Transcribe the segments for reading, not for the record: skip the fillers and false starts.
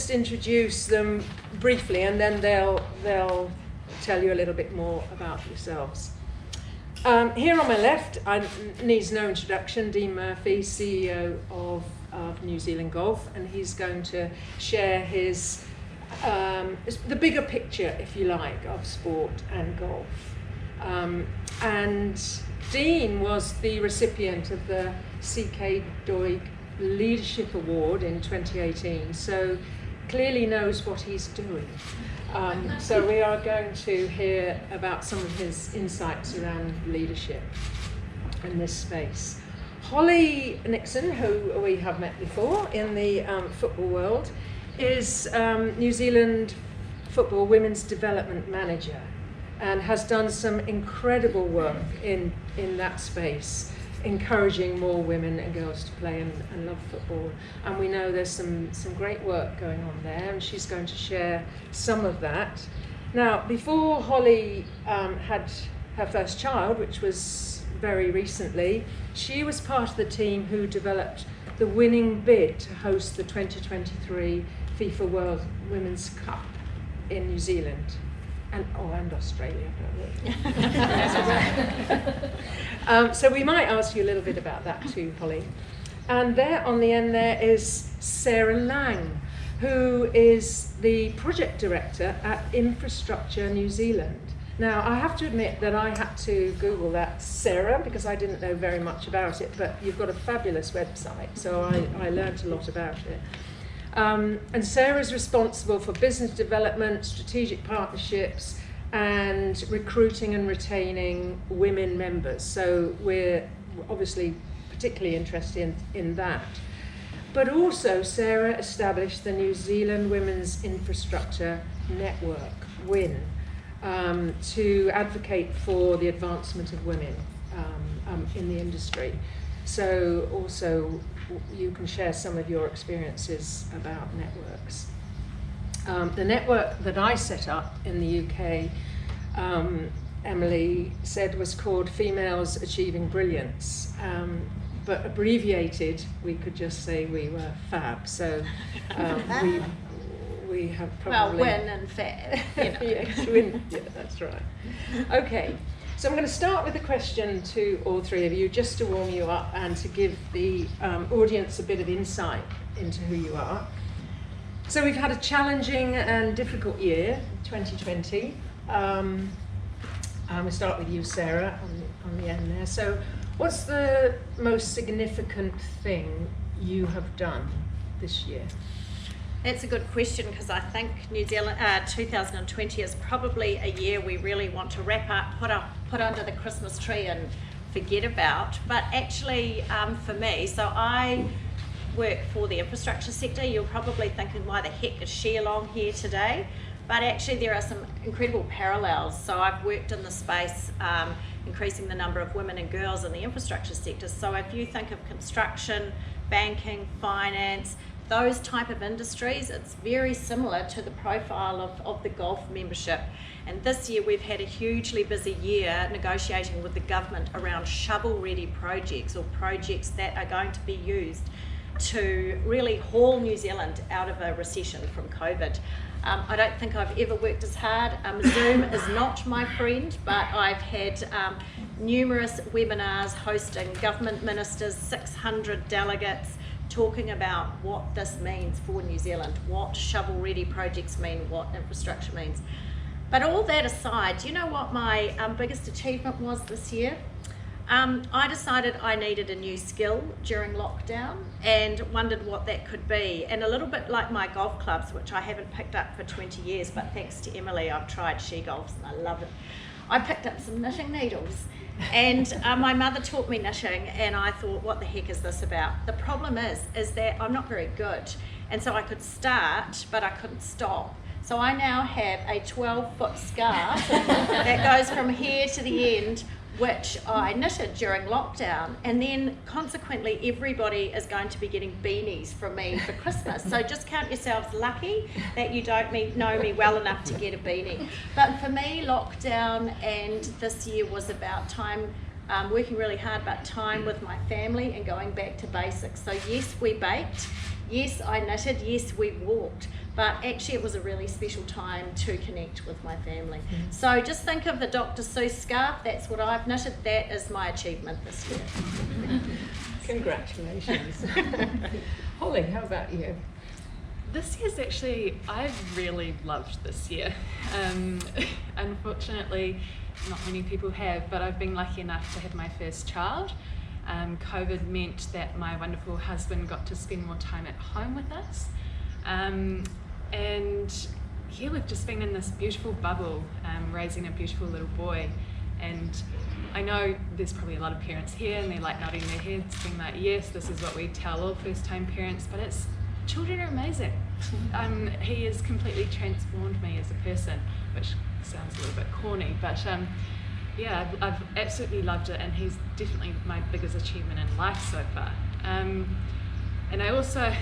just introduce them briefly, and then they'll tell you a little bit more about yourselves. Here on my left, needs no introduction, Dean Murphy, CEO of New Zealand Golf, and he's going to share his the bigger picture, if you like, of sport and golf. And Dean was the recipient of the CK Doig Leadership Award in 2018, so clearly knows what he's doing. So we are going to hear about some of his insights around leadership in this space. Holly Nixon, who we have met before in the football world, is New Zealand Football Women's Development Manager and has done some incredible work in that space, encouraging more women and girls to play and love football. And we know there's some great work going on there, and she's going to share some of that. Now, before Holly had her first child, which was very recently, she was part of the team who developed the winning bid to host the 2023 FIFA World Women's Cup in New Zealand. And Australia, probably. So we might ask you a little bit about that too, Holly. And there on the end there is Sarah Lang, who is the project director at Infrastructure New Zealand. Now, I have to admit that I had to Google that, Sarah, because I didn't know very much about it, but you've got a fabulous website, so I learned a lot about it. And Sarah's responsible for business development, strategic partnerships, and recruiting and retaining women members. So we're obviously particularly interested in that. But also Sarah established the New Zealand Women's Infrastructure Network, WIN, to advocate for the advancement of women in the industry. So also you can share some of your experiences about networks. The network that I set up in the UK, Emily said, was called Females Achieving Brilliance, but abbreviated we could just say we were FAB. So we have probably... Well, WIN and FAB. Yes, WIN, yeah, that's right. Okay. So I'm going to start with a question to all three of you, just to warm you up and to give the audience a bit of insight into who you are. So we've had a challenging and difficult year, 2020. We'll start with you, Sarah, on the end there. So what's the most significant thing you have done this year? That's a good question, because I think New Zealand 2020 is probably a year we really want to wrap up, put under the Christmas tree and forget about. But actually, for me, so I work for the infrastructure sector. You're probably thinking, why the heck is she along here today? But actually there are some incredible parallels. So I've worked in the space, increasing the number of women and girls in the infrastructure sector. So if you think of construction, banking, finance, those type of industries, it's very similar to the profile of the golf membership. And this year we've had a hugely busy year negotiating with the government around shovel-ready projects, or projects that are going to be used to really haul New Zealand out of a recession from COVID. I don't think I've ever worked as hard. Zoom is not my friend, but I've had numerous webinars hosting government ministers, 600 delegates, talking about what this means for New Zealand, what shovel-ready projects mean, what infrastructure means. But all that aside, do you know what my biggest achievement was this year? I decided I needed a new skill during lockdown and wondered what that could be. And a little bit like my golf clubs, which I haven't picked up for 20 years, but thanks to Emily, I've tried she golfs and I love it. I picked up some knitting needles. And my mother taught me knitting, and I thought, what the heck is this about? The problem is that I'm not very good, and so I could start, but I couldn't stop. So I now have a 12-foot scarf that goes from here to the end, which I knitted during lockdown, and then consequently everybody is going to be getting beanies from me for Christmas. So just count yourselves lucky that you don't know me well enough to get a beanie. But for me, lockdown and this year was about time, working really hard, but time with my family and going back to basics. So yes, we baked, yes, I knitted, yes, we walked, but actually it was a really special time to connect with my family. So just think of the Dr. Seuss scarf. That's what I've knitted. That is my achievement this year. Congratulations. Holly, how about you? This year's actually, I've really loved this year. Unfortunately, not many people have, but I've been lucky enough to have my first child. COVID meant that my wonderful husband got to spend more time at home with us. And yeah, we've just been in this beautiful bubble, raising a beautiful little boy. And I know there's probably a lot of parents here and they're like nodding their heads, being like, yes, this is what we tell all first-time parents, but children are amazing. He has completely transformed me as a person, which sounds a little bit corny, but yeah, I've absolutely loved it, and he's definitely my biggest achievement in life so far. And I also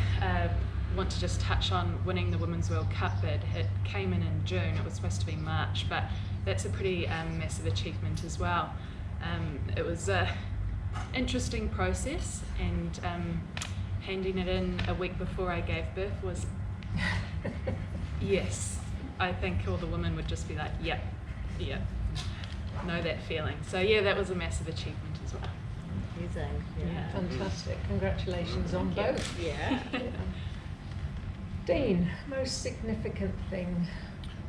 want to just touch on winning the Women's World Cup bid. It came in June, it was supposed to be March, but that's a pretty massive achievement as well. It was an interesting process, and handing it in a week before I gave birth was, yes, I think all the women would just be like, yep, know that feeling. So yeah, that was a massive achievement as well. Amazing. Yeah, fantastic. Congratulations on both. Yeah. Dean, most significant thing?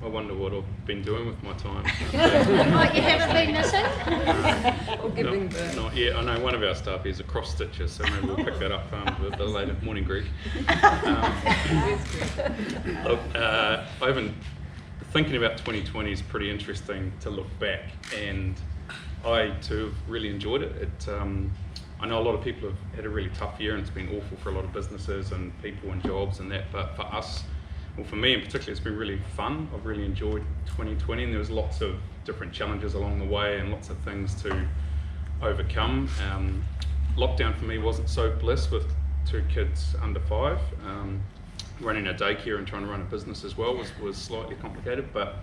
I wonder what I've been doing with my time. What, you haven't been knitting? Or giving birth? Not yet. I know one of our staff is a cross stitcher, so maybe we'll pick that up with the later morning Greek. Look, I've been thinking about 2020 is pretty interesting to look back, and I too have really enjoyed it. I know a lot of people have had a really tough year, and it's been awful for a lot of businesses and people and jobs and that, but for us, well, for me in particular, it's been really fun. I've really enjoyed 2020, and there was lots of different challenges along the way and lots of things to overcome. Lockdown for me wasn't so bliss with 2 kids under 5. Running a daycare and trying to run a business as well was slightly complicated, but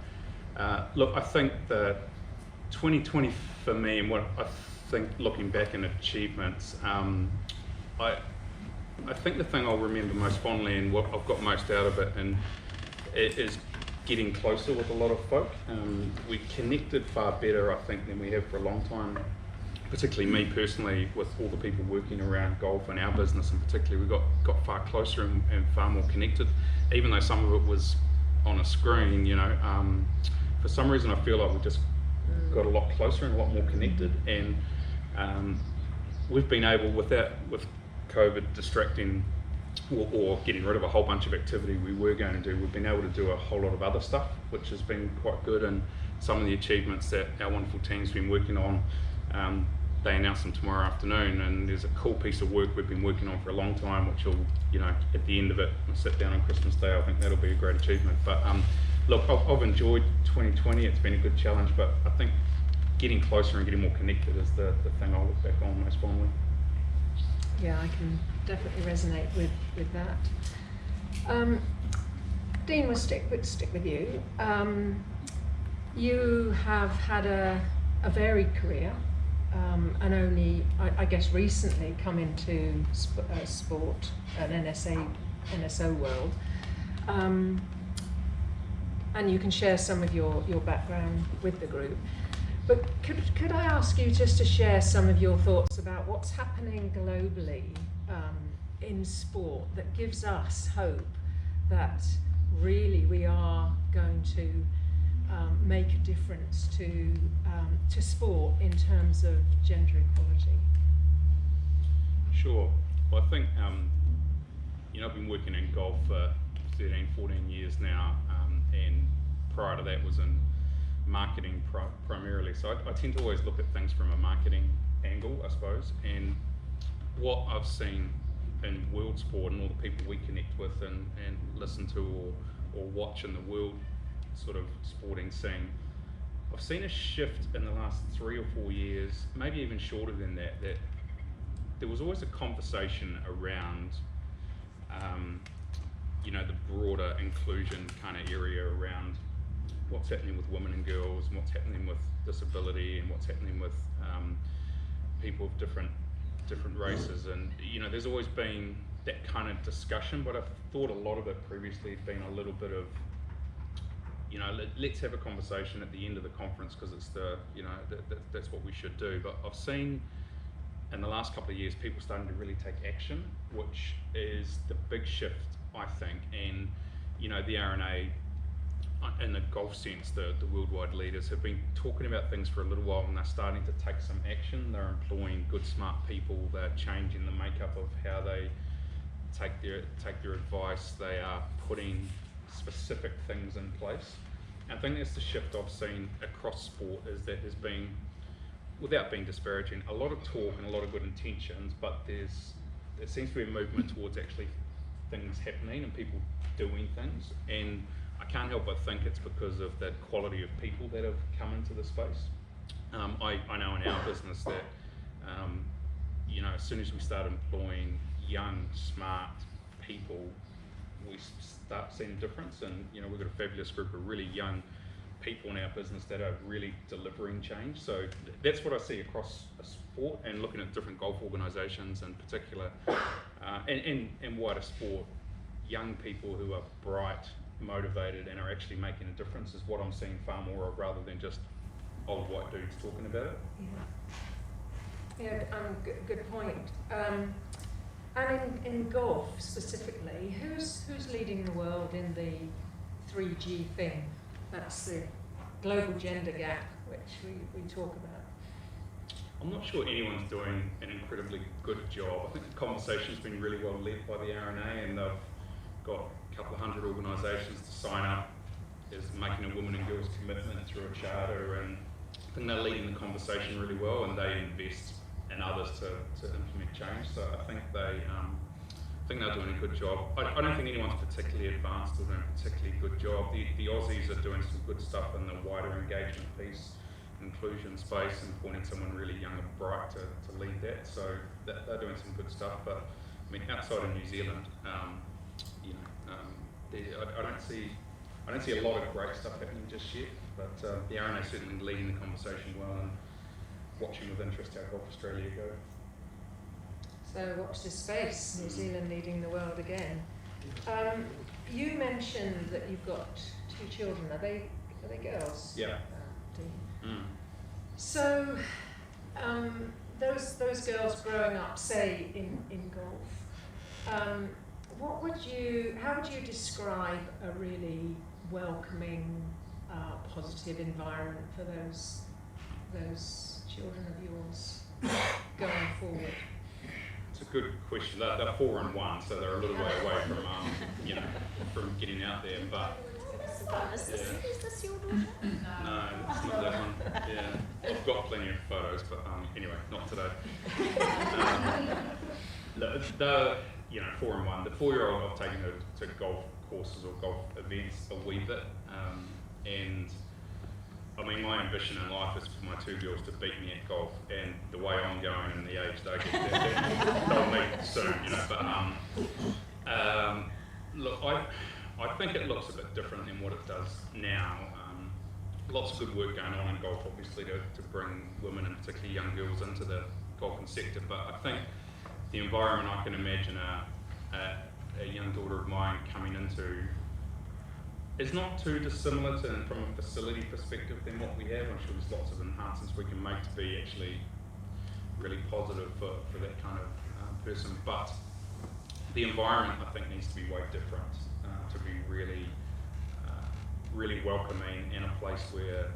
look, I think that 2020 for me, and what I think looking back in achievements, I think the thing I'll remember most fondly and what I've got most out of it, and it is getting closer with a lot of folk. We connected far better, I think, than we have for a long time, particularly me personally, with all the people working around golf and our business in particular. We got far closer and far more connected, even though some of it was on a screen, you know. For some reason I feel like we just got a lot closer and a lot more connected, and we've been able, with COVID distracting or getting rid of a whole bunch of activity we were going to do, we've been able to do a whole lot of other stuff, which has been quite good. And some of the achievements that our wonderful team's been working on, they announce them tomorrow afternoon, and there's a cool piece of work we've been working on for a long time, which will, you know, at the end of it, we'll sit down on Christmas Day, I think that'll be a great achievement. But look, I've enjoyed 2020, it's been a good challenge, but I think getting closer and getting more connected is the thing I'll look back on most fondly. Yeah, I can definitely resonate with that. Dean, we'll stick with you. You have had a varied career, and only, I guess, recently come into sport and NSO world. And you can share some of your background with the group. But could I ask you just to share some of your thoughts about what's happening globally in sport that gives us hope that really we are going to make a difference to sport in terms of gender equality? Sure. Well, I think, you know, I've been working in golf for 13, 14 years now, and prior to that was in marketing primarily. So I tend to always look at things from a marketing angle, I suppose, and what I've seen in world sport and all the people we connect with and listen to or watch in the world sort of sporting scene, I've seen a shift in the last 3 or 4 years, maybe even shorter than that, that there was always a conversation around you know, the broader inclusion kind of area around what's happening with women and girls, and what's happening with disability, and what's happening with people of different races. And you know, there's always been that kind of discussion, but I've thought a lot of it previously had been a little bit of, you know, let's have a conversation at the end of the conference because it's the, you know, that's what we should do. But I've seen in the last couple of years people starting to really take action, which is the big shift, I think. And, you know, the RNA, in the golf sense, the worldwide leaders have been talking about things for a little while, and they're starting to take some action. They're employing good, smart people. They're changing the makeup of how they take their advice. They are putting specific things in place. I think that's the shift I've seen across sport, is that there's been, without being disparaging, a lot of talk and a lot of good intentions, but there seems to be a movement towards actually things happening and people doing things. And I can't help but think it's because of the quality of people that have come into the space. I know in our business that, you know, as soon as we start employing young, smart people, we start seeing a difference. And, you know, we've got a fabulous group of really young people in our business that are really delivering change. So that's what I see across a sport, and looking at different golf organisations in particular, and wider sport. Young people who are bright, motivated, and are actually making a difference is what I'm seeing far more of, rather than just old white dudes talking about it. Yeah, good point. And in golf specifically, who's leading the world in the 3G thing? That's the global gender gap, which we talk about. I'm not sure anyone's doing an incredibly good job. I think the conversation's been really well led by the RNA, and they've got a couple of hundred organisations to sign up as making a women and girls commitment through a charter, and I think they're leading the conversation really well, and they invest in others to implement change. So I think they're doing a good job. I don't think anyone's particularly advanced or doing a particularly good job. The Aussies are doing some good stuff in the wider engagement piece, inclusion space, and appointing someone really young and bright to lead that. So they're doing some good stuff. But I mean, outside of New Zealand, you know, I don't see a lot of great stuff happening just yet. But the RNA is certainly leading the conversation well, and watching with interest how Golf Australia go. So watch this space, New Zealand leading the world again. You mentioned that you've got 2 children. Are they girls? Yeah. So those girls growing up, say in golf, how would you describe a really welcoming, positive environment for those children of yours going forward? It's a good question. They're 4 and 1, so they're a little way away from, you know, from getting out there. But Is this your daughter? no, it's not that one. Yeah, I've got plenty of photos, but anyway, not today. They're, you know, 4 and 1. The 4-year-old, I've taken her to golf courses or golf events a wee bit, and I mean, my ambition in life is for my 2 girls to beat me at golf, and the way I'm going and the age they get, they'll meet soon, you know. But look, I think it looks a bit different than what it does now. Lots of good work going on in golf, obviously, to bring women and particularly young girls into the golfing sector. But I think the environment I can imagine a young daughter of mine coming into is not too dissimilar from a facility perspective than what we have. I'm sure there's lots of enhancements we can make to be actually really positive for that kind of person. But the environment, I think, needs to be way different to be really, really welcoming, and a place where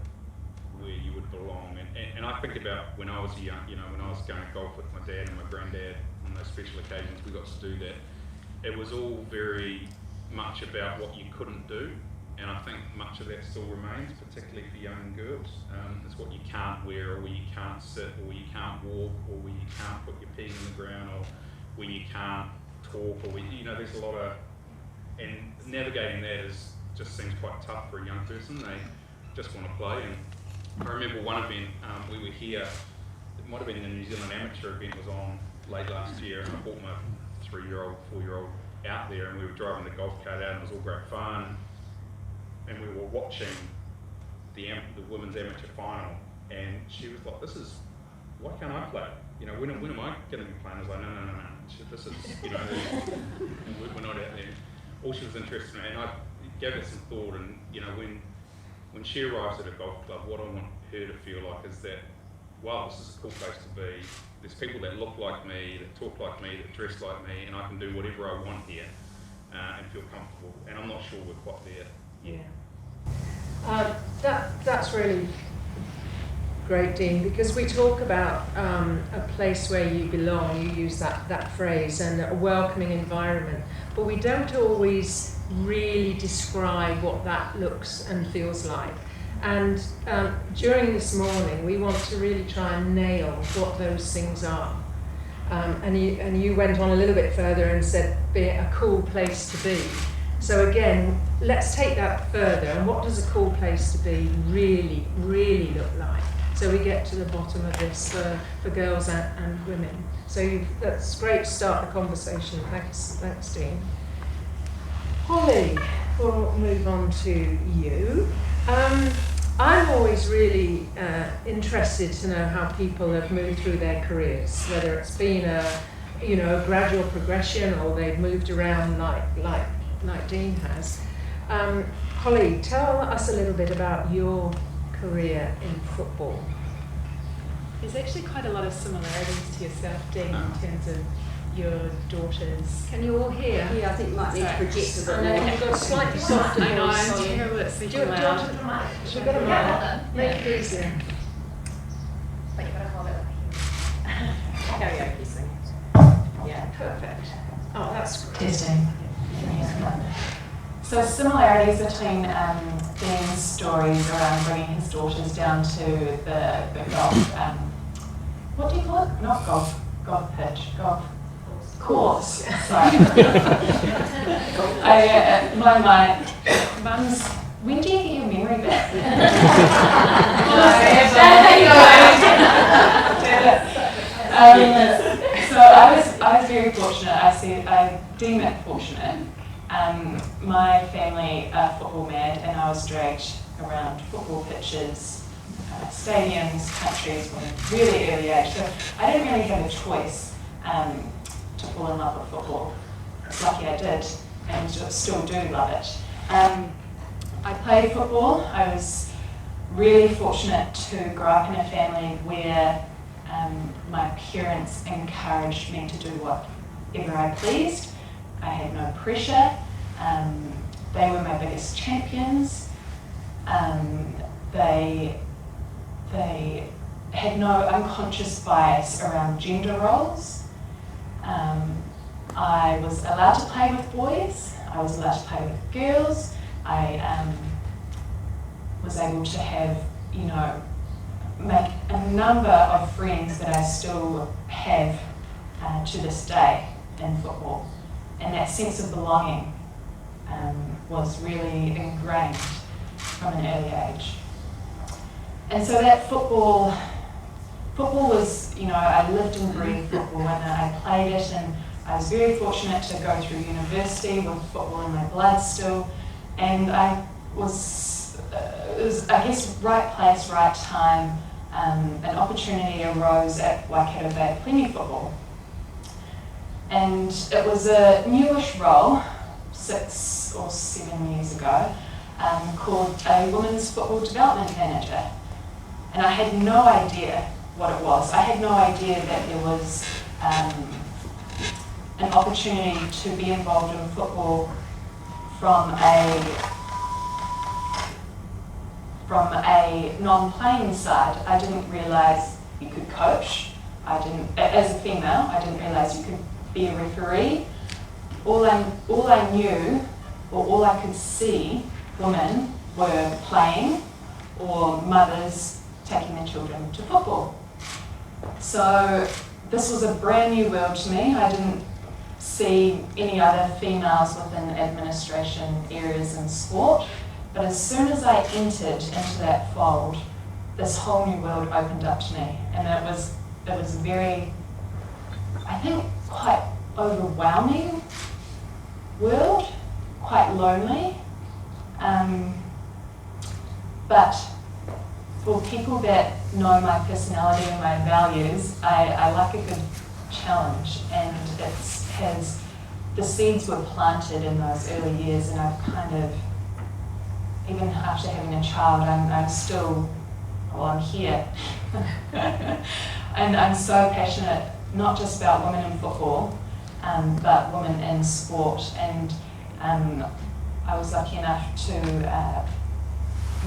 you would belong. And I think about when I was young, you know, when I was going to golf with my dad and my granddad on those special occasions we got to do that. It was all very much about what you couldn't do, and I think much of that still remains, particularly for young girls. It's what you can't wear, or where you can't sit, or where you can't walk, or where you can't put your peg in the ground, or where you can't talk, or where, you know, there's a lot of, and navigating that just seems quite tough for a young person. They just want to play. And I remember one event, we were here, it might have been in the New Zealand Amateur event, was on late last year, and I brought my 3-year-old, 4-year-old out there, and we were driving the golf cart out, and it was all great fun, and we were watching the women's amateur final, and she was like, why can't I play? when am I going to be playing? I was like, no. This is, we're not out there. All she was interested in, and I gave it some thought, and when she arrives at a golf club, what I want her to feel like is that, wow, this is a cool place to be. There's people that look like me, that talk like me, that dress like me, and I can do whatever I want here and feel comfortable. And I'm not sure we're quite there yet. Yeah. That's really great, Dean, because we talk about a place where you belong, you use that phrase, and a welcoming environment, but we don't always really describe what that looks and feels like. And during this morning, we want to really try and nail what those things are. And you went on a little bit further and said, be a cool place to be. So again, let's take that further, and what does a cool place to be really, really look like? So we get to the bottom of this for girls and women. So that's great to start the conversation. Thanks, Dean. Holly, we'll move on to you. I'm always really interested to know how people have moved through their careers, whether it's been a gradual progression or they've moved around like Dean has. Holly, tell us a little bit about your career in football. There's actually quite a lot of similarities to yourself, Dean, in terms of your daughters. Can you all hear? Yeah, I think you might need to project a bit I know more. you've got slightly softer I know, voice. I'm terrible at Do you speaking want loud. to we've got a mic. Make it easier. But you've got to hold it like here. Karaoke sing. Yeah. Perfect. Oh, that's great. Testing. So similarities between Dean's stories around bringing his daughters down to the golf, what do you call it? Not golf pitch, golf course. Sorry. My mum's, when do you get your memory back? So I was very fortunate. I deem it fortunate. My family are football mad, and I was dragged around football pitches, stadiums, countries from a really early age. So I didn't really have a choice to fall in love with football. It's lucky I did, and still do love it. I played football. I was really fortunate to grow up in a family where my parents encouraged me to do whatever I pleased. I had no pressure. They were my biggest champions. They had no unconscious bias around gender roles. I was allowed to play with boys. I was allowed to play with girls. I was able to have, make a number of friends that I still have to this day in football. And that sense of belonging was really ingrained from an early age. And so that football was, I lived and breathed football, and I played it, and I was very fortunate to go through university with football in my blood still. And I was, it was, I guess, right place, right time. An opportunity arose at Waikato Bay Plenty Football. And it was a newish role, 6 or 7 years ago, called a Women's Football Development Manager. And I had no idea what it was. I had no idea that there was an opportunity to be involved in football from a non-playing side. I didn't realise you could coach. As a female, I didn't realise you could be a referee. All I knew, or all I could see, women were playing, or mothers taking their children to football. So this was a brand new world to me. I didn't see any other females within administration areas in sport. But as soon as I entered into that fold, this whole new world opened up to me. And it was very, I think, quite overwhelming world, quite lonely. But for people that know my personality and my values, I like a good challenge, and the seeds were planted in those early years, and I've kind of, even after having a child, I'm still, well, I'm here. And I'm so passionate, not just about women in football, but women in sport. And I was lucky enough to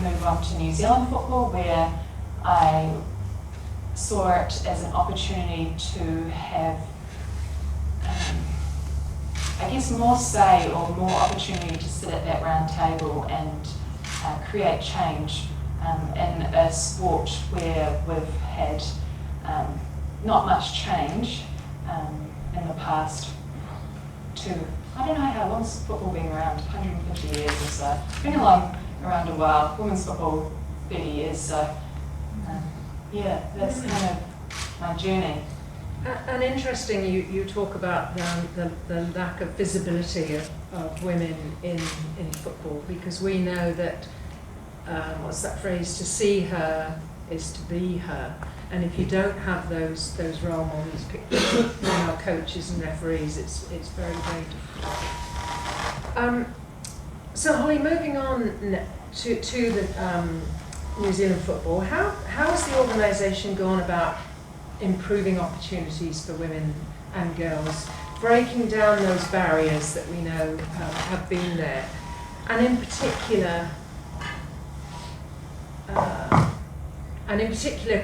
move on to New Zealand football, where I saw it as an opportunity to have, I guess, more say or more opportunity to sit at that round table and create change in a sport where we've had not much change in the past I don't know how long's football been around, 150 years or so. It's been around a while. Women's football, 30 years, so yeah, that's kind of my journey. And interesting, you talk about the lack of visibility of women in football, because we know that, what's that phrase, to see her is to be her. And if you don't have those role models, our coaches and referees, it's very, very difficult. So Holly, moving on to the New Zealand football, how has the organisation gone about improving opportunities for women and girls, breaking down those barriers that we know have been there, and in particular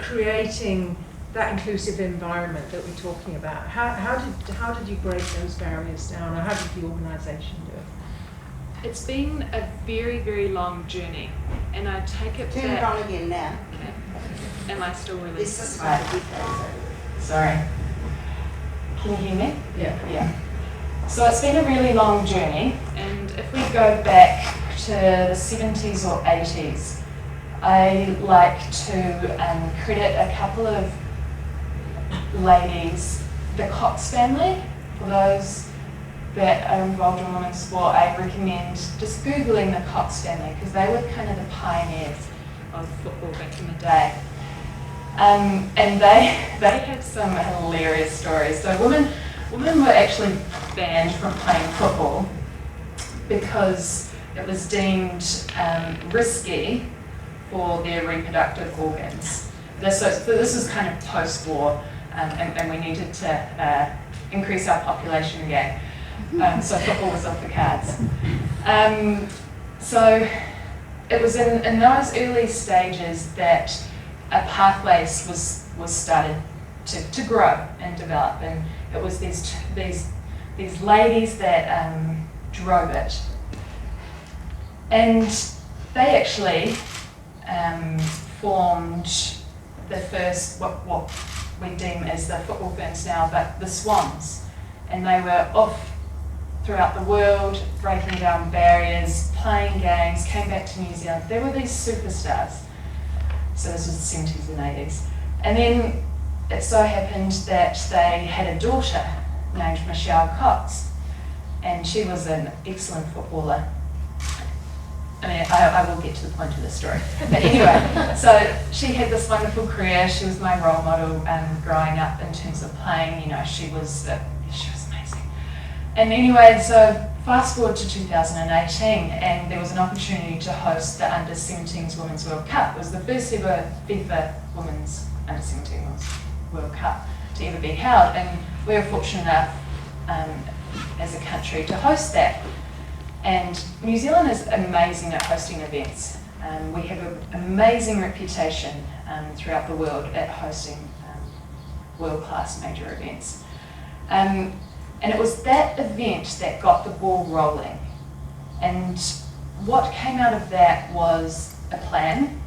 creating that inclusive environment that we're talking about? How did you break those barriers down, or how did the organisation do it? It's been a very, very long journey, and I take it Turn it back. on again now. Okay. Am I still really? This is my Sorry. Can you hear me? Yeah. So it's been a really long journey, and if we go back to the 70s or 80s, I like to credit a couple of ladies, the Cox family. For those that are involved in women's sport, I recommend just Googling the Cox family, because they were kind of the pioneers of football back in the day. And they had some hilarious stories. So women were actually banned from playing football because it was deemed risky for their reproductive organs. This is kind of post-war, and we needed to increase our population again. So football was off the cards. So it was in those early stages that a pathways was started to grow and develop, and it was these ladies that drove it, and they actually formed the first what we deem as the football ferns now, but the Swans, and they were off throughout the world, breaking down barriers, playing games, came back to New Zealand. They were these superstars. So this was the 70s and 80s. And then it so happened that they had a daughter named Michelle Cox, and she was an excellent footballer. I mean, I will get to the point of the story. But anyway, so she had this wonderful career. She was my role model growing up in terms of playing. You know, she was amazing. And anyway, so fast forward to 2018, and there was an opportunity to host the Under-17s Women's World Cup. It was the first ever FIFA Women's Under-17 World Cup to ever be held, and we were fortunate enough as a country to host that. And New Zealand is amazing at hosting events. We have an amazing reputation throughout the world at hosting world-class major events. And it was that event that got the ball rolling. And what came out of that was a plan,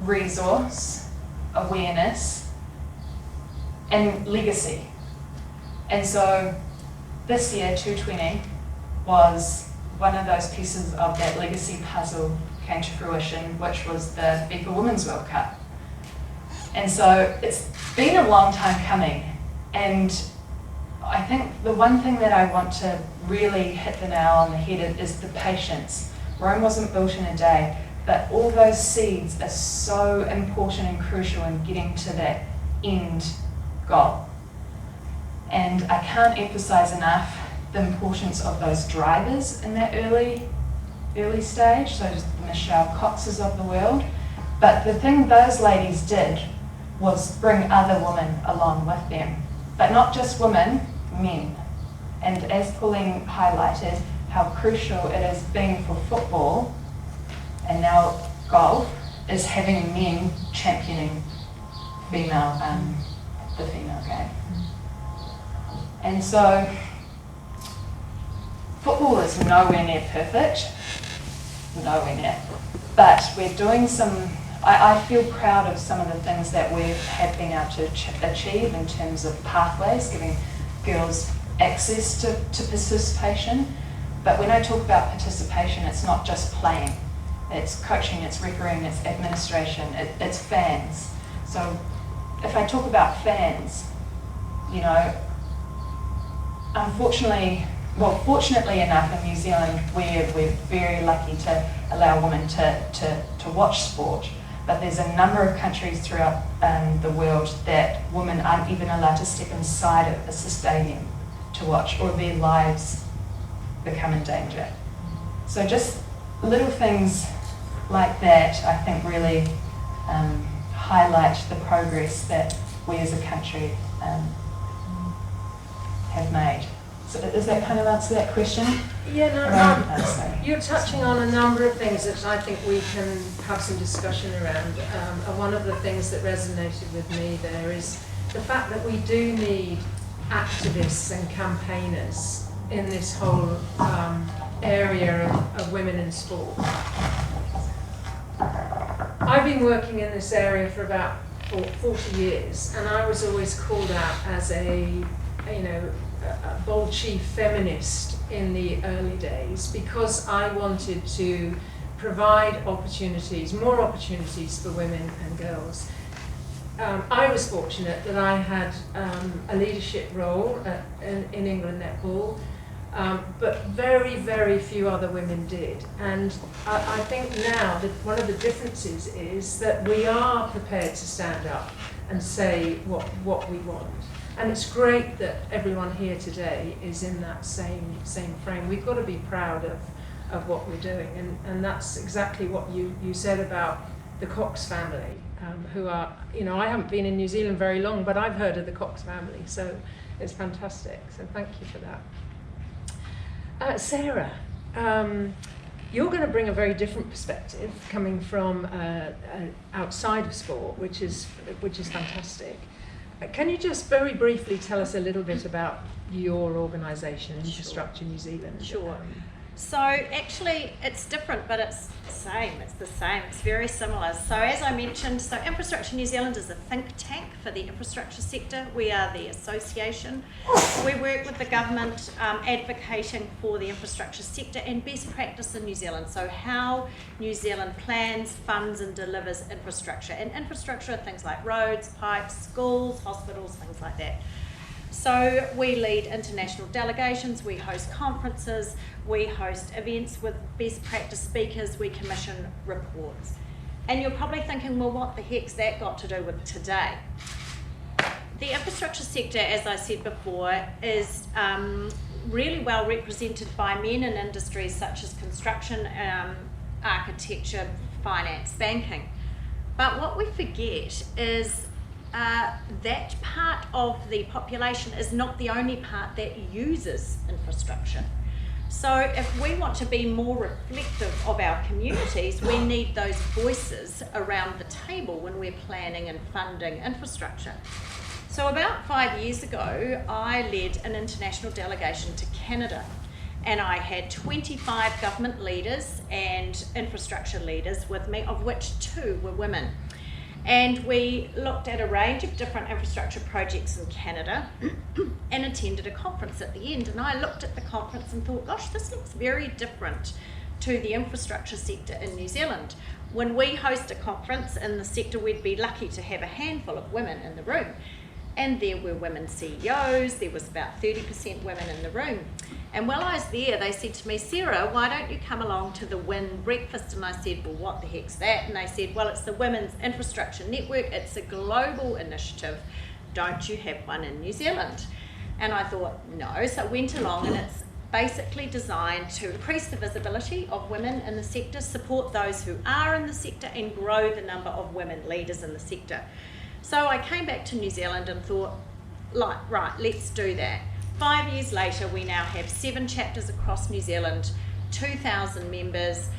resource, awareness, and legacy. And so this year, 2020, was one of those pieces of that legacy puzzle came to fruition, which was the FIFA Women's World Cup. And so it's been a long time coming. And I think the one thing that I want to really hit the nail on the head is the patience. Rome wasn't built in a day. but all those seeds are so important and crucial in getting to that end goal. And I can't emphasize enough the importance of those drivers in that early stage, so just the Michelle Coxes of the world. But the thing those ladies did was bring other women along with them, but not just women, men. And as Pauline highlighted, how crucial it has been for football and now golf is having men championing the female game. And so football is nowhere near perfect, nowhere near, but we're doing I feel proud of some of the things that we have been able to achieve in terms of pathways, giving girls access to participation. But when I talk about participation, it's not just playing. It's coaching, it's refereeing, it's administration, it's fans. So if I talk about fans, you know, fortunately enough in New Zealand, we're very lucky to allow women to watch sport. But there's a number of countries throughout the world that women aren't even allowed to step inside of a stadium to watch, or their lives become in danger. So just little things like that, I think, really highlight the progress that we as a country have made. So does that kind of answer that question? Yeah, no, Sorry. you're touching on a number of things that I think we can have some discussion around. And one of the things that resonated with me there is the fact that we do need activists and campaigners in this whole area of women in sport. I've been working in this area for about 40 years, and I was always called out as a bolshy feminist in the early days because I wanted to provide more opportunities for women and girls. I was fortunate that I had a leadership role in England Netball, but very, very few other women did. And I think now that one of the differences is that we are prepared to stand up and say what we want. And it's great that everyone here today is in that same frame. We've got to be proud of what we're doing. And that's exactly what you said about the Cox family, who are, I haven't been in New Zealand very long, but I've heard of the Cox family, so it's fantastic. So thank you for that. Sarah, you're going to bring a very different perspective coming from outside of sport, which is fantastic. Can you just very briefly tell us a little bit about your organisation, Infrastructure New Zealand? Sure. So actually it's different, but it's the same. It's very similar. So as I mentioned, Infrastructure New Zealand is a think tank for the infrastructure sector. We are the association. We work with the government advocating for the infrastructure sector and best practice in New Zealand. So how New Zealand plans, funds and delivers infrastructure. And infrastructure are things like roads, pipes, schools, hospitals, things like that. So we lead international delegations, we host conferences, we host events with best practice speakers, we commission reports. And you're probably thinking, well, what the heck's that got to do with today? The infrastructure sector, as I said before, is really well represented by men in industries such as construction, architecture, finance, banking. But what we forget is that part of the population is not the only part that uses infrastructure. So if we want to be more reflective of our communities, we need those voices around the table when we're planning and funding infrastructure. So about 5 years ago, I led an international delegation to Canada, and I had 25 government leaders and infrastructure leaders with me, of which 2 were women. And we looked at a range of different infrastructure projects in Canada and attended a conference at the end. And I looked at the conference and thought, gosh, this looks very different to the infrastructure sector in New Zealand. When we host a conference in the sector, we'd be lucky to have a handful of women in the room. and there were women CEOs, there was about 30% women in the room. And while I was there, they said to me, Sarah, why don't you come along to the WIN breakfast? And I said, well, what the heck's that? And they said, well, it's the Women's Infrastructure Network, it's a global initiative. Don't you have one in New Zealand? And I thought, no. So I went along, and it's basically designed to increase the visibility of women in the sector, support those who are in the sector, and grow the number of women leaders in the sector. So I came back to New Zealand and thought, right, let's do that. 5 years later, we now have 7 chapters across New Zealand, 2,000 members.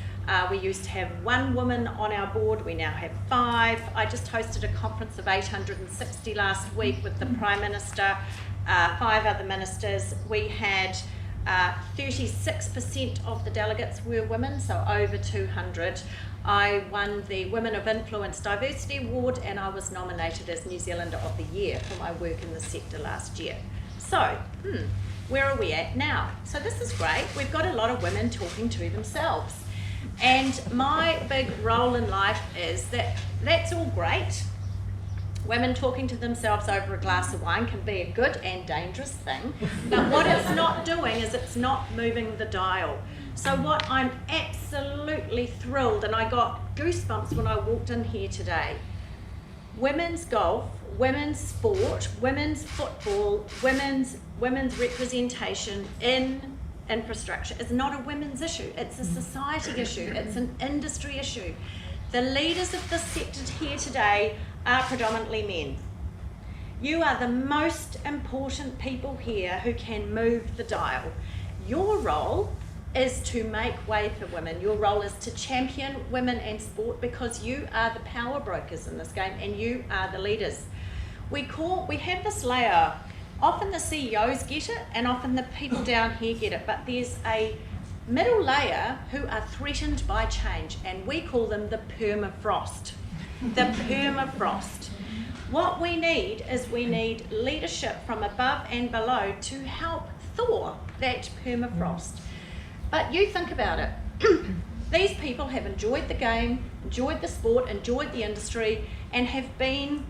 We used to have 1 woman on our board, we now have 5. I just hosted a conference of 860 last week with the Prime Minister, 5 other ministers. We had 36% of the delegates were women, so over 200. I won the Women of Influence Diversity Award, and I was nominated as New Zealander of the Year for my work in the sector last year. So, where are we at now? So this is great. We've got a lot of women talking to themselves. And my big role in life is that that's all great. Women talking to themselves over a glass of wine can be a good and dangerous thing. But what it's not doing is it's not moving the dial. So what I'm absolutely thrilled, and I got goosebumps when I walked in here today, women's golf, women's sport, women's football, women's representation in infrastructure is not a women's issue. It's a society issue. It's an industry issue. The leaders of this sector here today are predominantly men. You are the most important people here who can move the dial. Your role is to make way for women. Your role is to champion women and sport, because you are the power brokers in this game and you are the leaders. We have this layer, often the CEOs get it and often the people down here get it, but there's a middle layer who are threatened by change, and we call them the permafrost. The permafrost. What we need is leadership from above and below to help thaw that permafrost. But you think about it. These people have enjoyed the game, enjoyed the sport, enjoyed the industry, and have been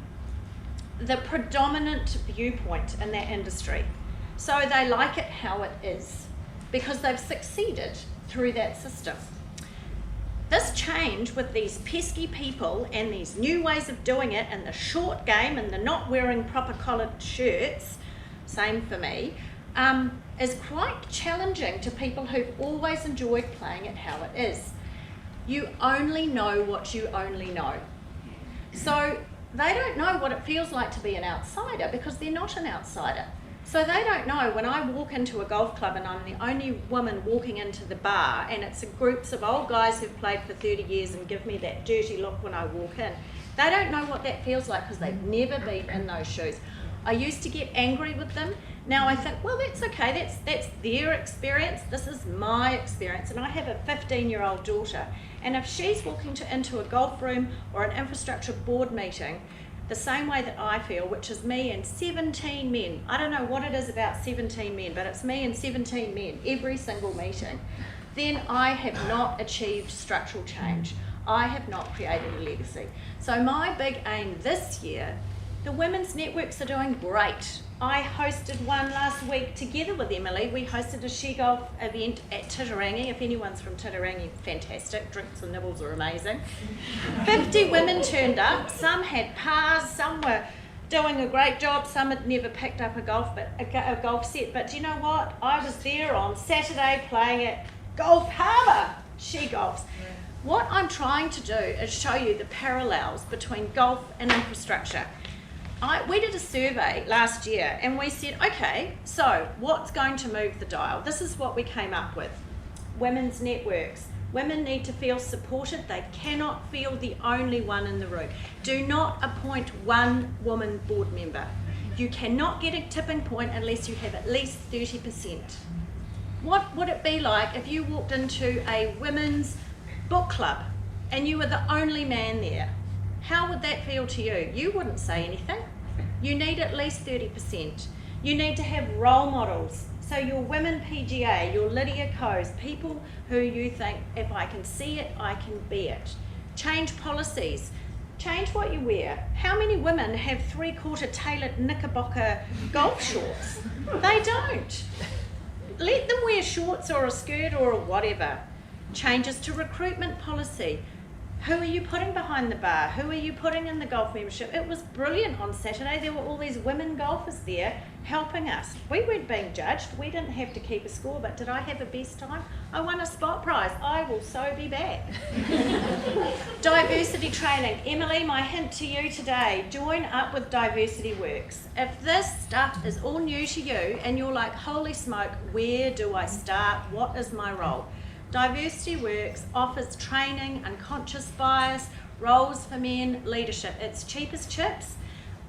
the predominant viewpoint in that industry. So they like it how it is, because they've succeeded through that system. This change with these pesky people and these new ways of doing it, and the short game and the not wearing proper collared shirts, same for me, is quite challenging to people who've always enjoyed playing it how it is. You only know what you only know. So they don't know what it feels like to be an outsider, because they're not an outsider. So they don't know when I walk into a golf club and I'm the only woman walking into the bar, and it's groups of old guys who've played for 30 years and give me that dirty look when I walk in. They don't know what that feels like, because they've never been in those shoes. I used to get angry with them. Now I think, well, that's okay, that's their experience, this is my experience. And I have a 15-year-old daughter, and if she's walking into a golf room or an infrastructure board meeting the same way that I feel, which is me and 17 men, I don't know what it is about 17 men, but it's me and 17 men every single meeting, then I have not achieved structural change. I have not created a legacy. So my big aim this year, the women's networks are doing great. I hosted one last week together with Emily. We hosted a She Golf event at Titirangi. If anyone's from Titirangi, fantastic. Drinks and nibbles are amazing. 50 women turned up. Some had pars, some were doing a great job, some had never picked up a golf set. But do you know what? I was there on Saturday playing at Golf Harbour, She Golfs. What I'm trying to do is show you the parallels between golf and infrastructure. We did a survey last year and we said, okay, so what's going to move the dial? This is what we came up with. Women's networks. Women need to feel supported. They cannot feel the only one in the room. Do not appoint one woman board member. You cannot get a tipping point unless you have at least 30%. What would it be like if you walked into a women's book club and you were the only man there? How would that feel to you? You wouldn't say anything. You need at least 30%. You need to have role models. So your women PGA, your Lydia Coes, people who you think, if I can see it, I can be it. Change policies. Change what you wear. How many women have 3/4 tailored knickerbocker golf shorts? They don't. Let them wear shorts or a skirt or a whatever. Changes to recruitment policy. Who are you putting behind the bar? Who are you putting in the golf membership? It was brilliant on Saturday. There were all these women golfers there helping us. We weren't being judged. We didn't have to keep a score, but did I have a best time? I won a spot prize. I will so be back. Diversity training. Emily, my hint to you today, join up with Diversity Works. If this stuff is all new to you and you're like, holy smoke, where do I start? What is my role? Diversity Works offers training, unconscious bias, roles for men, leadership. It's cheap as chips.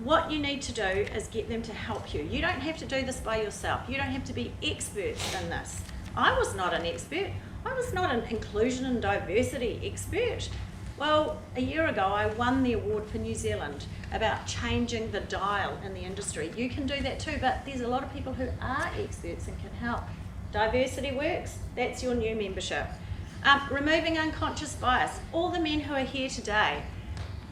What you need to do is get them to help you. You don't have to do this by yourself. You don't have to be experts in this. I was not an expert. I was not an inclusion and diversity expert. Well, a year ago I won the award for New Zealand about changing the dial in the industry. You can do that too, but there's a lot of people who are experts and can help. Diversity Works, that's your new membership. Removing unconscious bias. All the men who are here today,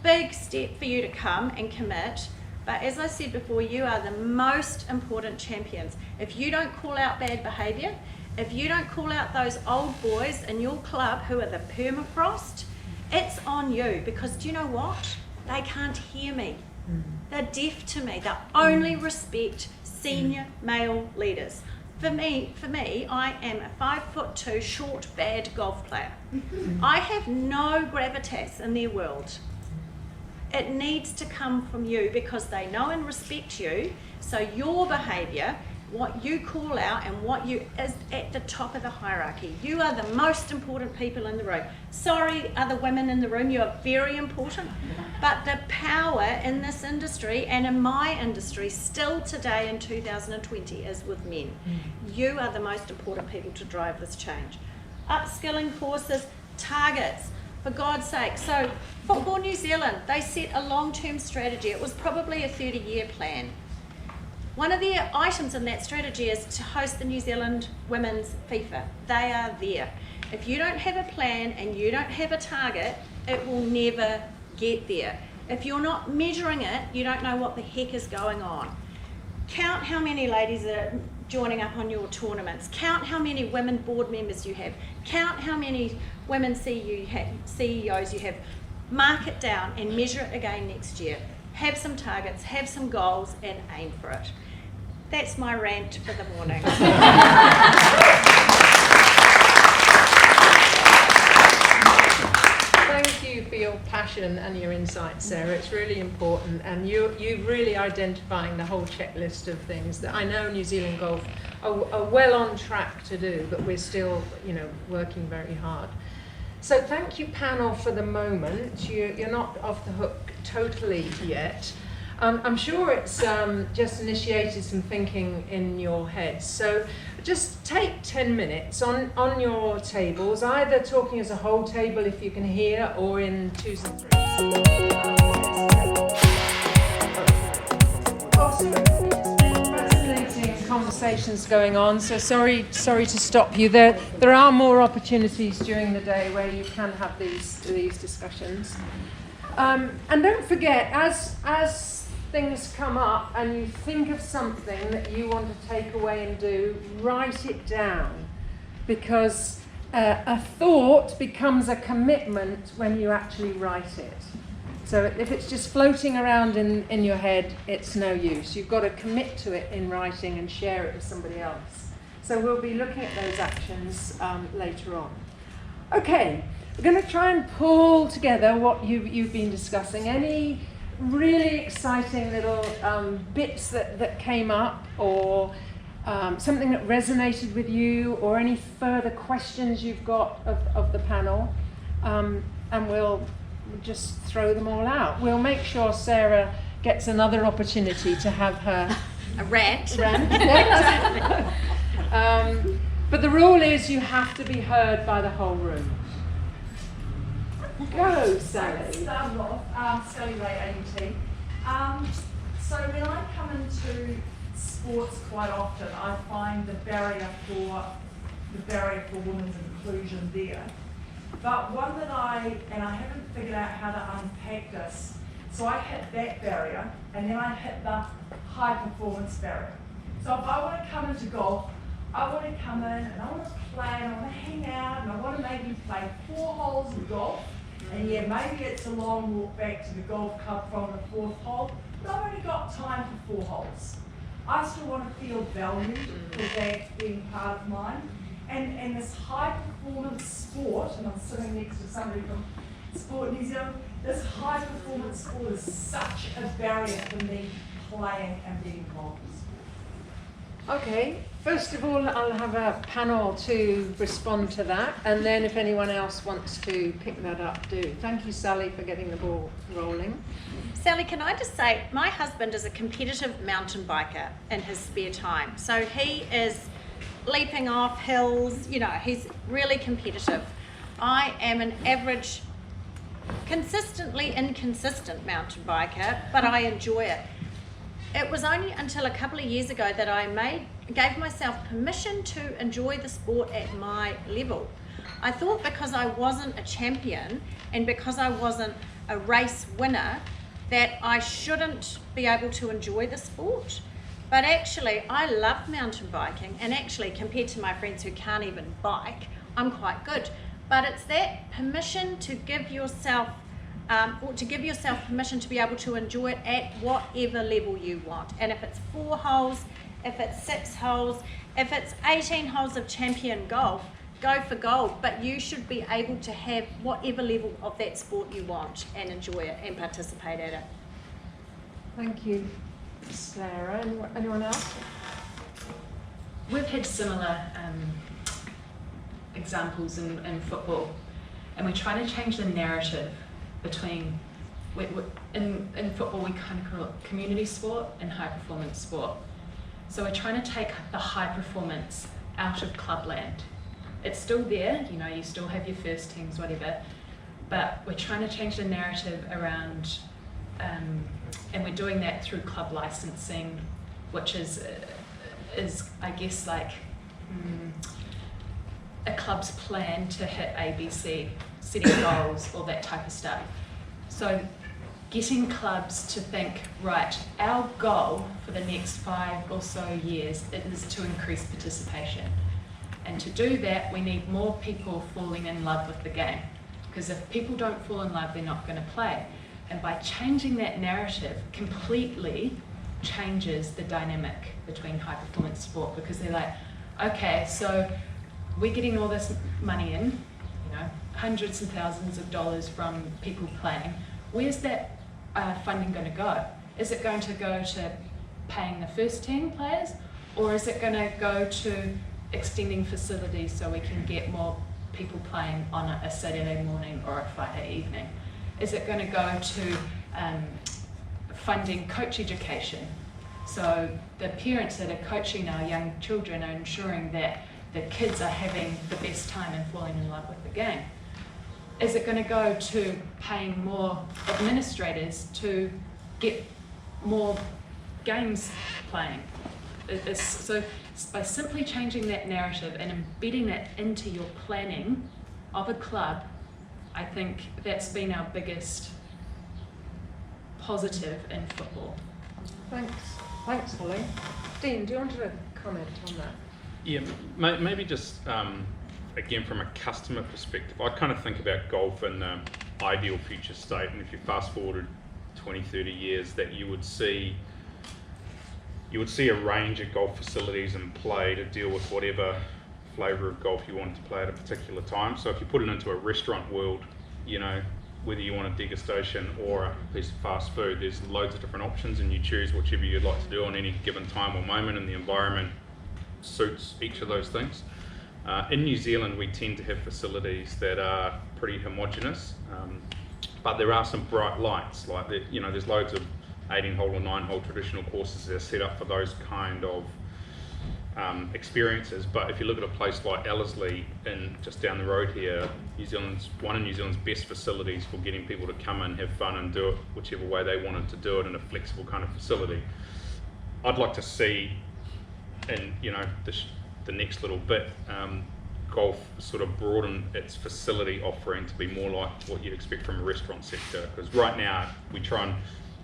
big step for you to come and commit, but as I said before, you are the most important champions. If you don't call out bad behaviour, if you don't call out those old boys in your club who are the permafrost, it's on you, because do you know what? They can't hear me. They're deaf to me. They only respect senior male leaders. For me, I am a 5'2" short, bad golf player. I have no gravitas in their world. It needs to come from you because they know and respect you. So your behaviour, what you call out and what you is at the top of the hierarchy. You are the most important people in the room. Sorry, other women in the room, you are very important. But the power in this industry and in my industry still today in 2020 is with men. You are the most important people to drive this change. Upskilling courses, targets, for God's sake. So Football New Zealand, they set a long-term strategy. It was probably a 30-year plan. One of the items in that strategy is to host the New Zealand Women's FIFA. They are there. If you don't have a plan and you don't have a target, it will never get there. If you're not measuring it, you don't know what the heck is going on. Count how many ladies are joining up on your tournaments. Count how many women board members you have. Count how many women CEOs you have. Mark it down and measure it again next year. Have some targets, have some goals, and aim for it. That's my rant for the morning. Thank you for your passion and your insight, Sarah. It's really important, and you're really identifying the whole checklist of things that I know New Zealand Golf are well on track to do, but we're still, working very hard. So thank you, panel, for the moment. You're not off the hook totally yet. I'm sure it's just initiated some thinking in your heads. So just take 10 minutes on your tables, either talking as a whole table if you can hear, or in twos and threes. Fascinating conversations going on. So sorry to stop you. There are more opportunities during the day where you can have these discussions. And don't forget, as things come up and you think of something that you want to take away and do, write it down, because a thought becomes a commitment when you actually write it. So if it's just floating around in your head, it's no use. You've got to commit to it in writing and share it with somebody else. So we'll be looking at those actions later on. Okay, we're going to try and pull together what you've been discussing. Any really exciting little bits that came up, or something that resonated with you, or any further questions you've got of the panel, and we'll just throw them all out. We'll make sure Sarah gets another opportunity to have her a rant. Yeah. But the rule is you have to be heard by the whole room. Go, Sally. Start off, Sally Ray, AUT. So when I come into sports quite often, I find the barrier for women's inclusion there. But one that I haven't figured out how to unpack this, so I hit that barrier, and then I hit the high performance barrier. So if I want to come into golf, I want to come in and I want to play and I want to hang out and I want to maybe play 4 holes of golf. And yeah, maybe it's a long walk back to the golf club from the 4th hole, but I've only got time for 4 holes. I still want to feel valued for that being part of mine. And this high performance sport, and I'm sitting next to somebody from Sport New Zealand, this high performance sport is such a barrier for me playing and being involved in sport. Okay, first of all, I'll have a panel to respond to that, and then if anyone else wants to pick that up, do. Thank you, Sally, for getting the ball rolling. Sally, can I just say, my husband is a competitive mountain biker in his spare time. So he is leaping off hills, you know, he's really competitive. I am an average, consistently inconsistent mountain biker, but I enjoy it. It was only until a couple of years ago that I gave myself permission to enjoy the sport at my level. I thought because I wasn't a champion and because I wasn't a race winner that I shouldn't be able to enjoy the sport. But actually, I love mountain biking, and actually compared to my friends who can't even bike, I'm quite good. But it's that permission to give yourself permission to be able to enjoy it at whatever level you want. And if it's 4 holes, if it's 6 holes, if it's 18 holes of champion golf, go for gold. But you should be able to have whatever level of that sport you want and enjoy it and participate at it. Thank you, Sarah. Anyone else? We've had similar examples in football, and we're trying to change the narrative between, in football we kind of call it community sport and high performance sport. So we're trying to take the high performance out of clubland. It's still there, you know, you still have your first teams, whatever, but we're trying to change the narrative around, and we're doing that through club licensing, which is I guess like a club's plan to hit ABC, setting goals, all that type of stuff. So getting clubs to think, right, our goal for the next 5 or so years is to increase participation. And to do that, we need more people falling in love with the game. Because if people don't fall in love, they're not going to play. And by changing that narrative completely changes the dynamic between high performance sport, because they're like, okay, so we're getting all this money in, you know, hundreds and thousands of dollars from people playing. Where's that funding going to go? Is it going to go to paying the first team players, or is it going to go to extending facilities so we can get more people playing on a Saturday morning or a Friday evening? Is it going to go to funding coach education? So the parents that are coaching our young children are ensuring that the kids are having the best time and falling in love with the game. Is it going to go to paying more administrators to get more games playing? So by simply changing that narrative and embedding that into your planning of a club, I think that's been our biggest positive in football. Thanks, Holly. Dean, do you want to comment on that? Yeah, maybe just again from a customer perspective, I kind of think about golf in the ideal future state, and if you fast forwarded 20, 30 years, that you would see a range of golf facilities in play to deal with whatever flavour of golf you wanted to play at a particular time. So if you put it into a restaurant world, you know, whether you want a degustation or a piece of fast food, there's loads of different options, and you choose whichever you'd like to do on any given time or moment, and the environment suits each of those things. In New Zealand, we tend to have facilities that are pretty homogenous, but there are some bright lights, like there's loads of 18-hole or 9-hole traditional courses that are set up for those kind of experiences. But if you look at a place like Ellerslie, just down the road here, one of New Zealand's best facilities for getting people to come and have fun and do it whichever way they wanted to do it in a flexible kind of facility. I'd like to see, and the next little bit, golf sort of broaden its facility offering to be more like what you'd expect from a restaurant sector. Because right now we try and,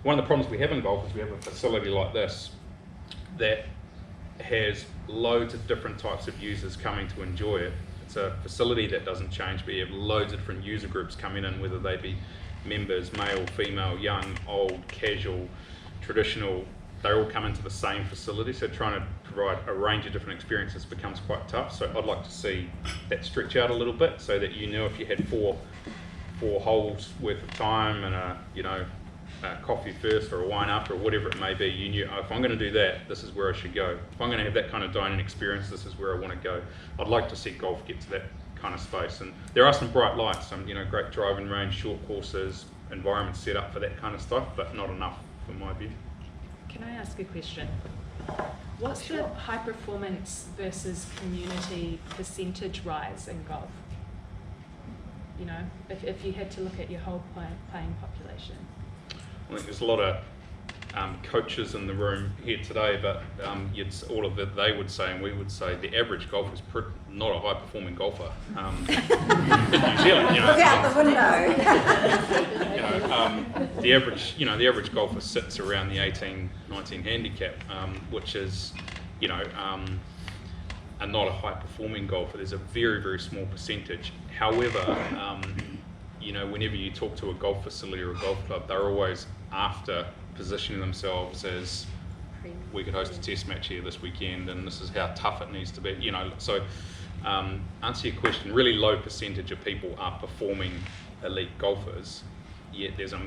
one of the problems we have in golf is we have a facility like this that has loads of different types of users coming to enjoy it. It's a facility that doesn't change, but you have loads of different user groups coming in, whether they be members, male, female, young, old, casual, traditional. They all come into the same facility, so trying to provide a range of different experiences becomes quite tough. So I'd like to see that stretch out a little bit, so that you know if you had four holes worth of time and a coffee first or a wine after or whatever it may be, you knew, oh, if I'm going to do that, this is where I should go. If I'm going to have that kind of dining experience, this is where I want to go. I'd like to see golf get to that kind of space, and there are some bright lights, some great driving range, short courses, environments set up for that kind of stuff, but not enough from my view. Can I ask a question? What's the high performance versus community percentage rise in golf? If you had to look at your whole playing population. I think there's a lot of coaches in the room here today, but all of that they would say, and we would say, the average golfer is not a high-performing golfer. In New Zealand, Look out the window. the average golfer sits around the 18, 19 handicap, which is, are not a high-performing golfer. There's a very, very small percentage. However, whenever you talk to a golf facility or a golf club, they're always after positioning themselves as, we could host a test match here this weekend, and this is how tough it needs to be. So answer your question, really low percentage of people are performing elite golfers, yet there's a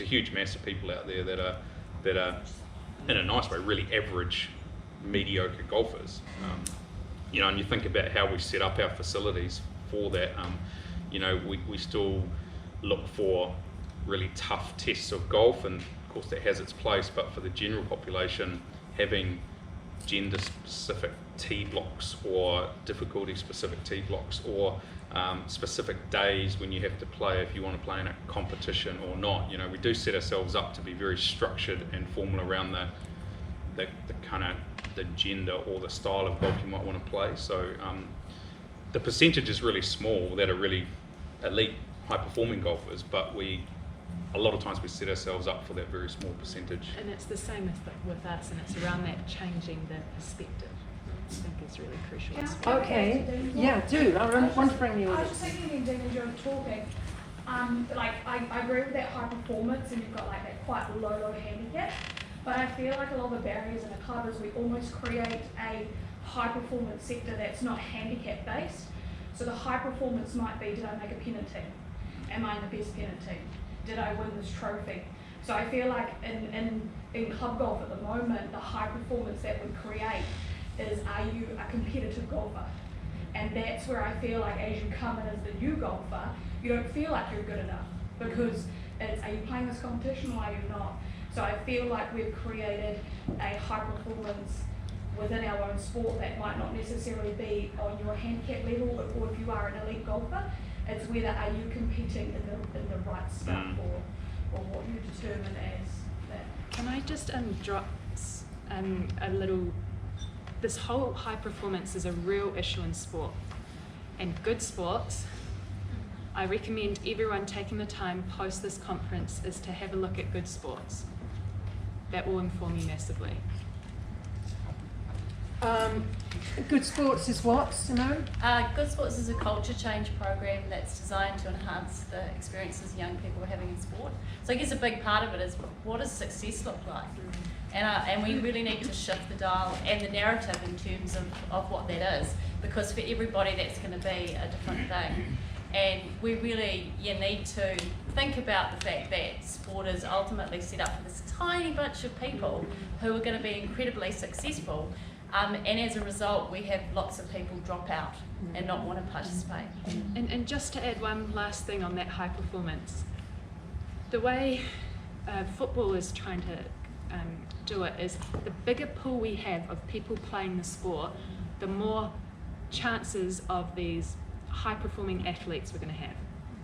huge mass of people out there that are in a nice way, really average, mediocre golfers. And you think about how we set up our facilities for that. We still look for really tough tests of golf, and of course that has its place, but for the general population, having gender-specific tee blocks or difficulty-specific tee blocks or specific days when you have to play, if you want to play in a competition or not. We do set ourselves up to be very structured and formal around the kind of the gender or the style of golf you might want to play. So the percentage is really small that are really elite, high-performing golfers, but a lot of times we set ourselves up for that very small percentage. And it's the same with us, and it's around that changing the perspective. I think is really crucial. Okay, yeah, do. I want to bring the I was audience. just thinking, Dean, as you were talking, I agree with that high performance, and you've got like that quite low handicap. But I feel like a lot of the barriers in a club is we almost create a high performance sector that's not handicap based. So the high performance might be, did I make a pennant team? Am I in the best pennant team? Did I win this trophy? So I feel like in club golf at the moment, the high performance that would create is, are you a competitive golfer? And that's where I feel like as you come in as the new golfer, you don't feel like you're good enough, because it's, are you playing this competition or are you not? So I feel like we've created a high performance within our own sport that might not necessarily be on your handicap level, or if you are an elite golfer, it's whether are you competing in the right stuff or what you determine as that. Can I just drop a little, this whole high performance is a real issue in sport, and good sports, I recommend everyone taking the time post this conference is to have a look at good sports. That will inform you massively. Good Sports is what, Simone? Good Sports is a culture change program that's designed to enhance the experiences young people are having in sport. So I guess a big part of it is, what does success look like? And we really need to shift the dial and the narrative in terms of what that is, because for everybody that's going to be a different thing. And we really need to think about the fact that sport is ultimately set up for this tiny bunch of people who are going to be incredibly successful. And as a result, we have lots of people drop out and not want to participate. And just to add one last thing on that high performance, the way football is trying to do it is, the bigger pool we have of people playing the sport, the more chances of these high performing athletes we're going to have.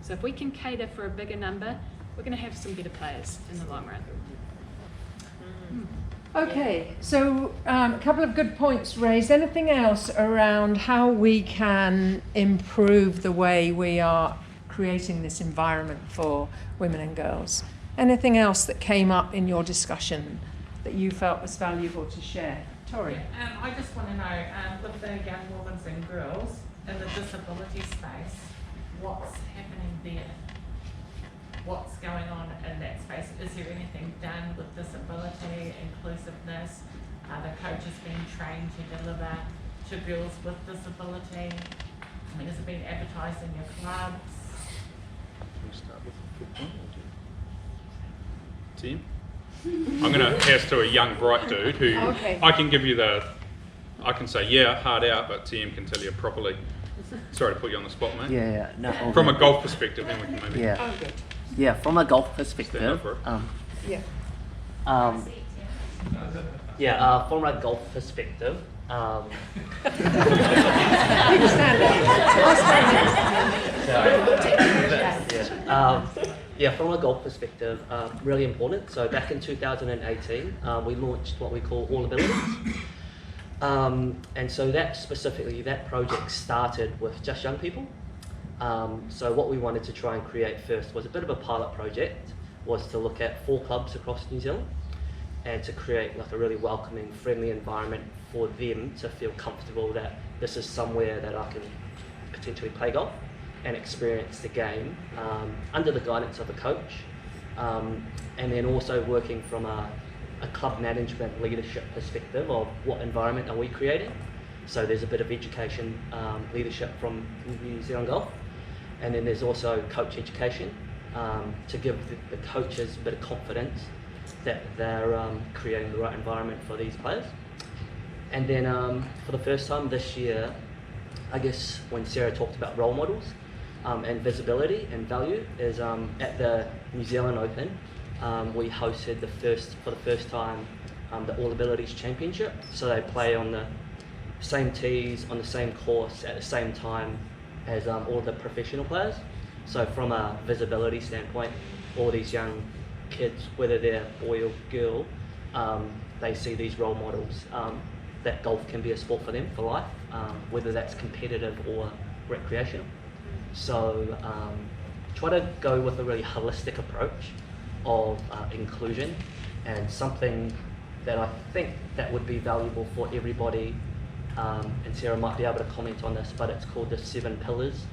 So if we can cater for a bigger number, we're going to have some better players in the long run. Okay, so a couple of good points raised. Anything else around how we can improve the way we are creating this environment for women and girls? Anything else that came up in your discussion that you felt was valuable to share? Tori? I just want to know, with the young women and girls in the disability space, what's happening there? What's going on in that space? Is there anything done with disability, inclusiveness? Are the coaches being trained to deliver to girls with disability? I mean, has it been advertised in your clubs? Can we start with a good point? Tim? I'm going to pass to a young, bright dude who I can give you I can say, yeah, hard out, but TM can tell you properly. Sorry to put you on the spot, mate. Yeah, no. From a golf perspective, then we can maybe... Yeah. Oh, good. Yeah, from a golf perspective. Stand up for it. Yeah. From a golf perspective, You can stand up. I'll stand from a golf perspective, really important. So back in 2018, we launched what we call All Abilities. And so that project started with just young people. So what we wanted to try and create first was a bit of a pilot project, was to look at 4 clubs across New Zealand and to create like a really welcoming, friendly environment for them to feel comfortable that this is somewhere that I can potentially play golf and experience the game under the guidance of a coach. And then also working from a club management leadership perspective of what environment are we creating. So there's a bit of education, leadership from New Zealand Golf. And then there's also coach education to give the coaches a bit of confidence that they're creating the right environment for these players. And then for the first time this year, I guess when Sarah talked about role models and visibility and value, is at the New Zealand Open, we hosted for the first time the All Abilities Championship. So they play on the same tees, on the same course, at the same time as all the professional players. So from a visibility standpoint, all these young kids, whether they're boy or girl, they see these role models that golf can be a sport for them for life, whether that's competitive or recreational. So try to go with a really holistic approach of inclusion, and something that I think that would be valuable for everybody, and Sarah might be able to comment on this, but it's called the 7 Pillars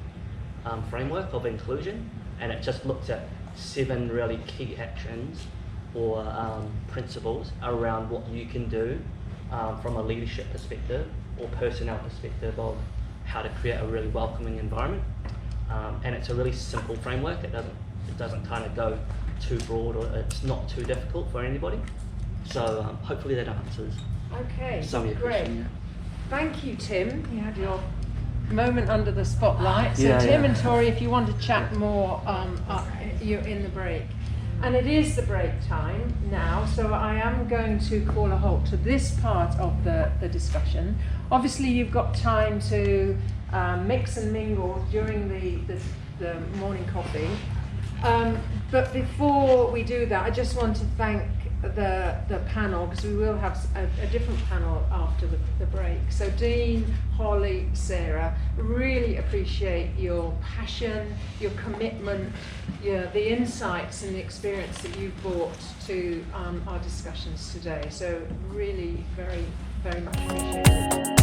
framework of inclusion, and it just looks at 7 really key actions or principles around what you can do from a leadership perspective or personnel perspective of how to create a really welcoming environment. And it's a really simple framework. It doesn't kind of go too broad, or it's not too difficult for anybody. So hopefully that answers some of your questions. Thank you, Tim. You had your moment under the spotlight. So Yeah, Tim yeah. and Tori, if you want to chat more, you're in the break. And it is the break time now, so I am going to call a halt to this part of the discussion. Obviously, you've got time to mix and mingle during the morning coffee. But before we do that, I just want to thank the panel, because we will have a different panel after the break. So Dean, Holly, Sarah, really appreciate your passion, your commitment, the insights and the experience that you've brought to our discussions today. So really very, very much appreciated.